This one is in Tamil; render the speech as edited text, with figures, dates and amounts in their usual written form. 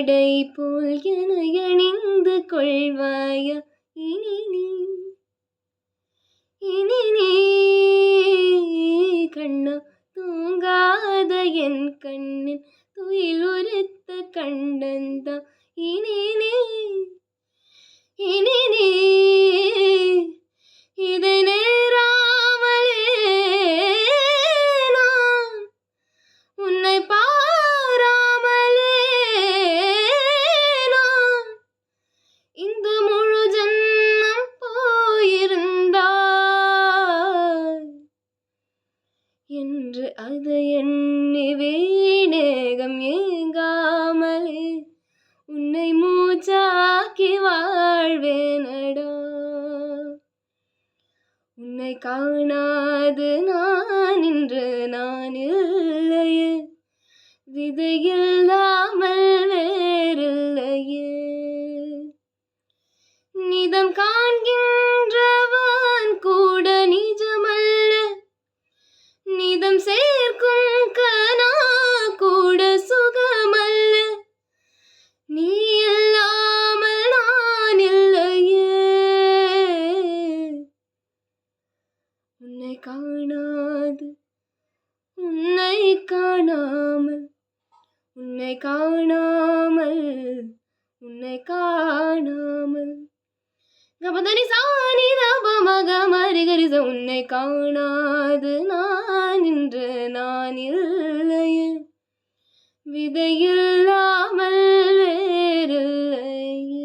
ஆடை போல் என அணிந்து கொள்வாயா இனி நீ கண்ணா தூங்காத என் கண்ணின் துயிலுறுத்த கண்டந்தா இனி நீ இதை நேராமலே நான் உன்னை பாராமலே நான் இந்த முழு ஜன்மம் போயிருந்தாய் என்று அதை எண்ணி வீணேகம் ஏங்காமலே உன்னை மூச்சாக்கி வாழ்வேனடா. உன்னை காணாது நான் இன்று நான் இல்லையே, விதையில்லாமல் வேறில்லையே. நிதம் காண்கின்றவன் கூட நிஜமல்ல, நிதம் சேர்க்கும் கனா கூட சுகமல்ல. நீ இல்லாமல் நான் இல்லையே. உன்னை காணாது உன்னை காணாமல் உன்னை காணாமல் உன்னை காணாமல் கபதனி சாணி ரபமக மரிகரிச உன்னை காணாது நான் இன்று நான் இல்லையே, விதையில்லாமல் வேறில்லையே.